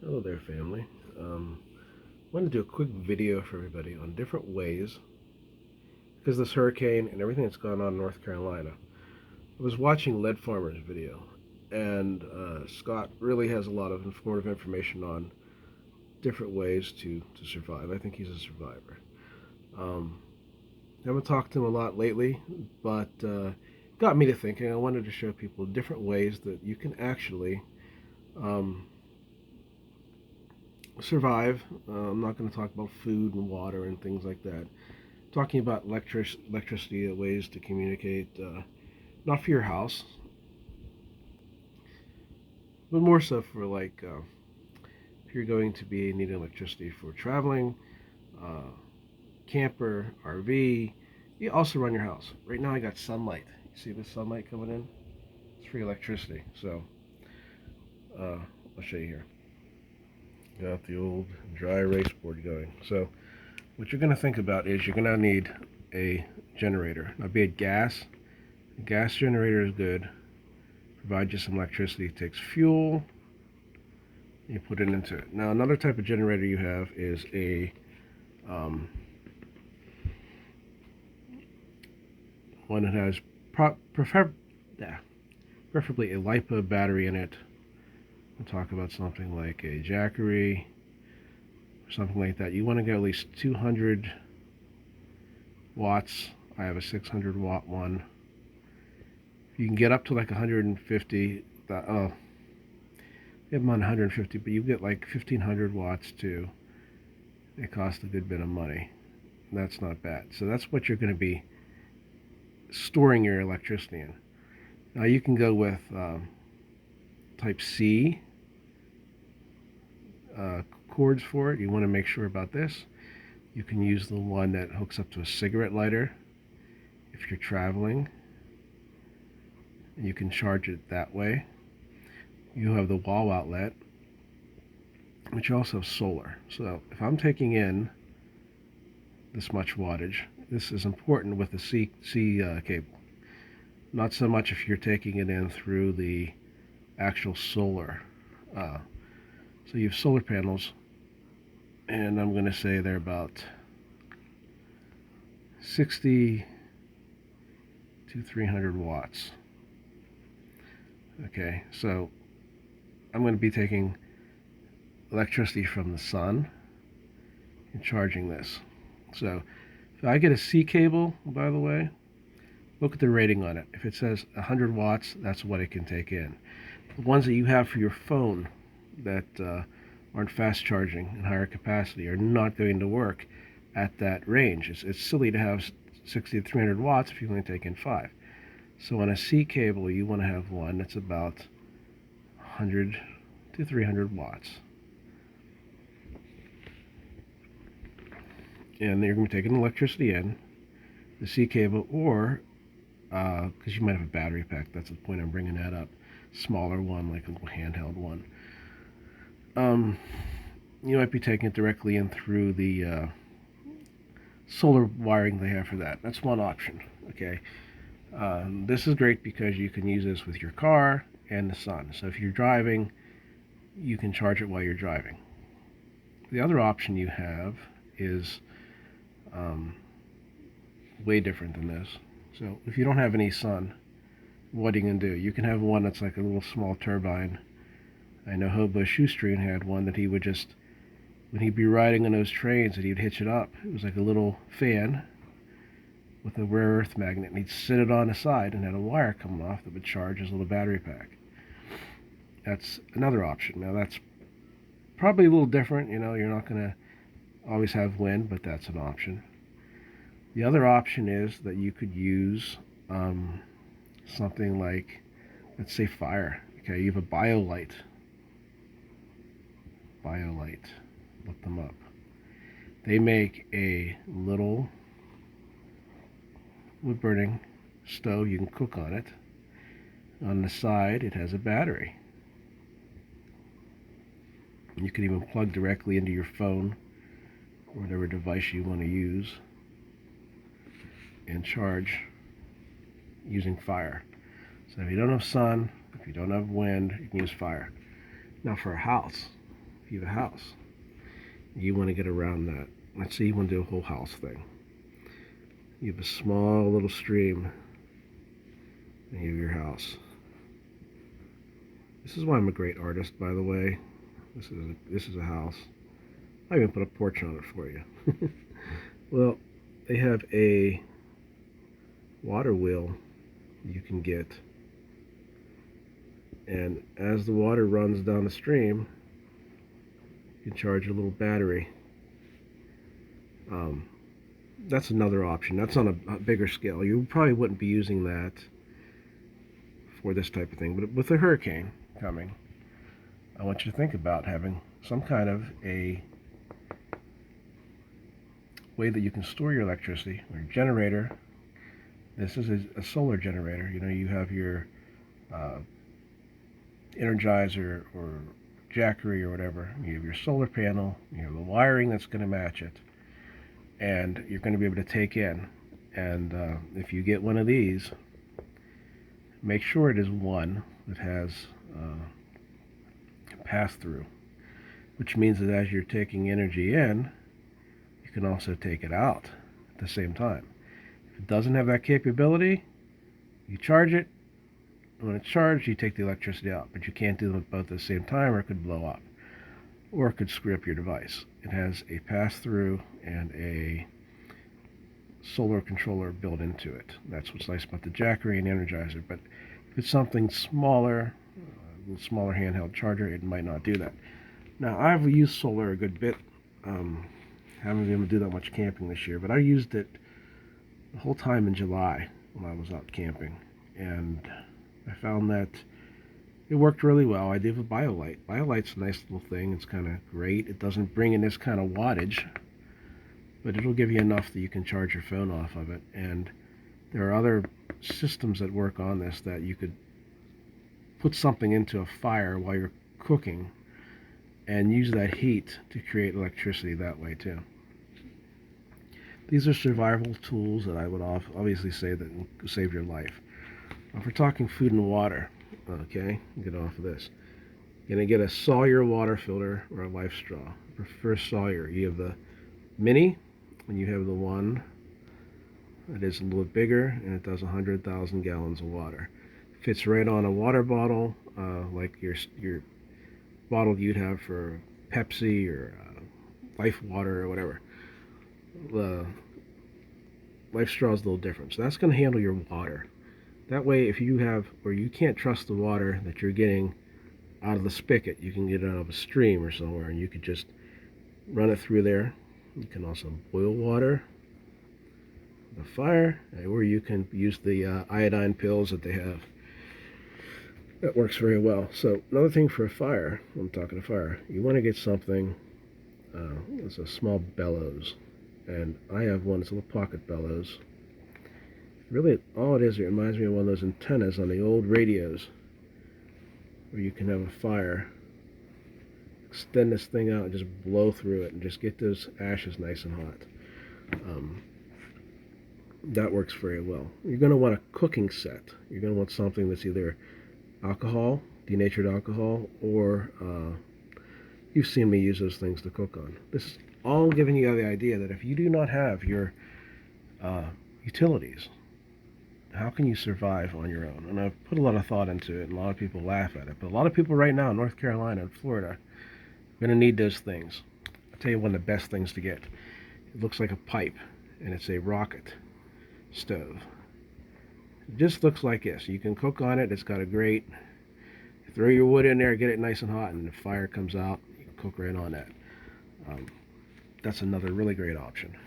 Hello there, family. I want to do a quick video for everybody on different ways, because this hurricane and everything that's gone on in North Carolina. I was watching Lead Farmer's video, and Scott really has a lot of informative information on different ways to survive. I think he's a survivor. Um, I haven't talked to him a lot lately, but got me to thinking. I wanted to show people different ways that you can actually um, survive. I'm not going to talk about food and water and things like that. Talking about electricity, ways to communicate, not for your house, but more so for like if you're going to be needing electricity for traveling, uh, camper, RV. You also run your house. Right now, I got sunlight. You see the sunlight coming in? It's free electricity. So I'll show you here. Got the old dry erase board going. So what you're going to think about is you're going to need a generator. Now, be it gas. A gas generator is good. Provide you some electricity. It takes fuel. You put it into it. Now, another type of generator you have is a one that has preferably a LiPo battery in it. We'll talk about something like a Jackery, something like that. You want to get at least 200 watts. I have a 600 watt one. You can get up to like 150. You have them on 150, but you get like 1500 watts too. It costs a good bit of money. That's not bad. So that's what you're going to be storing your electricity in. Now you can go with Type C cords for it. You want to make sure about this. You can use the one that hooks up to a cigarette lighter if you're traveling. And you can charge it that way. You have the wall outlet, which also has solar. So if I'm taking in this much wattage, this is important with the C cable. Not so much if you're taking it in through the actual solar. So you have solar panels, and I'm going to say they're about 60 to 300 watts. Okay, so I'm going to be taking electricity from the sun and charging this. So if I get a C cable, by the way, look at the rating on it. If it says 100 watts, that's what it can take in. The ones that you have for your phone that aren't fast charging and higher capacity are not going to work at that range. It's silly to have 60 to 300 watts if you only take in 5. So on a C cable, you want to have one that's about 100 to 300 watts. And you're going to be taking electricity in the C cable, or because you might have a battery pack. That's the point I'm bringing that up. Smaller one, like a little handheld one. You might be taking it directly in through the solar wiring they have for that. That's one option. Okay. This is great because you can use this with your car and the sun. So if you're driving, you can charge it while you're driving. The other option you have is way different than this. So if you don't have any sun, what are you going to do? You can have one that's like a little small turbine. I know Hobo Shoestring had one that he would just, when he'd be riding on those trains, that he'd hitch it up. It was like a little fan with a rare earth magnet, and he'd sit it on the side and had a wire coming off that would charge his little battery pack. That's another option. Now that's probably a little different. You know, you're not going to always have wind, but that's an option. The other option is that you could use something like, let's say, fire. Okay, you have a BioLite. BioLite. Look them up. They make a little wood burning stove. You can cook on it. On the side, it has a battery. You can even plug directly into your phone or whatever device you want to use and charge using fire. So if you don't have sun, if you don't have wind, you can use fire. Now for a house, if you have a house. You want to get around that. Let's say you want to do a whole house thing. You have a small little stream and you have your house. This is why I'm a great artist, by the way. This is a house. I even put a porch on it for you. Well, they have a water wheel you can get, and as the water runs down the stream, you can charge a little battery. That's another option. That's on a bigger scale. You probably wouldn't be using that for this type of thing, but with a hurricane coming, I want you to think about having some kind of a way that you can store your electricity, or your generator. This is a solar generator. You know, you have your Energizer or Jackery or whatever. You have your solar panel, you have the wiring that's going to match it, and you're going to be able to take in. And if you get one of these, make sure it is one that has pass-through, which means that as you're taking energy in, you can also take it out at the same time. If it doesn't have that capability, you charge it. When it's charged, you take the electricity out, but you can't do them both at the same time, or it could blow up, or it could screw up your device. It has a pass-through and a solar controller built into it. That's what's nice about the Jackery and Energizer. But if it's something smaller, a little smaller handheld charger, it might not do that. Now, I've used solar a good bit. Haven't been able to do that much camping this year, but I used it the whole time in July when I was out camping, and I found that it worked really well. I did with BioLite. BioLite's a nice little thing. It's kind of great. It doesn't bring in this kind of wattage, but it'll give you enough that you can charge your phone off of it. And there are other systems that work on this that you could put something into a fire while you're cooking and use that heat to create electricity that way too. These are survival tools that I would obviously say that will save your life. If we're talking food and water, okay, get off of this. You're going to get a Sawyer water filter or a LifeStraw. I prefer Sawyer. You have the mini, and you have the one that is a little bigger, and it does 100,000 gallons of water. Fits right on a water bottle, like your bottle you'd have for Pepsi or Life Water or whatever. The LifeStraw is a little different. So that's going to handle your water. That way, if you have, or you can't trust the water that you're getting out of the spigot, you can get it out of a stream or somewhere, and you could just run it through there. You can also boil water with a fire, or you can use the iodine pills that they have. That works very well. So another thing for a fire, I'm talking a fire, you want to get something, it's a small bellows. And I have one, it's a little pocket bellows. Really, all it is, it reminds me of one of those antennas on the old radios where you can have a fire, extend this thing out and just blow through it and just get those ashes nice and hot. That works very well. You're going to want a cooking set. You're going to want something that's either alcohol, denatured alcohol, or you've seen me use those things to cook on. This is all giving you the idea that if you do not have your utilities, how can you survive on your own? And I've put a lot of thought into it, and a lot of people laugh at it. But a lot of people right now in North Carolina and Florida are going to need those things. I'll tell you one of the best things to get. It looks like a pipe, and it's a rocket stove. It just looks like this. You can cook on it. It's got a grate. You throw your wood in there, get it nice and hot, and the fire comes out. You can cook right on that. That's another really great option.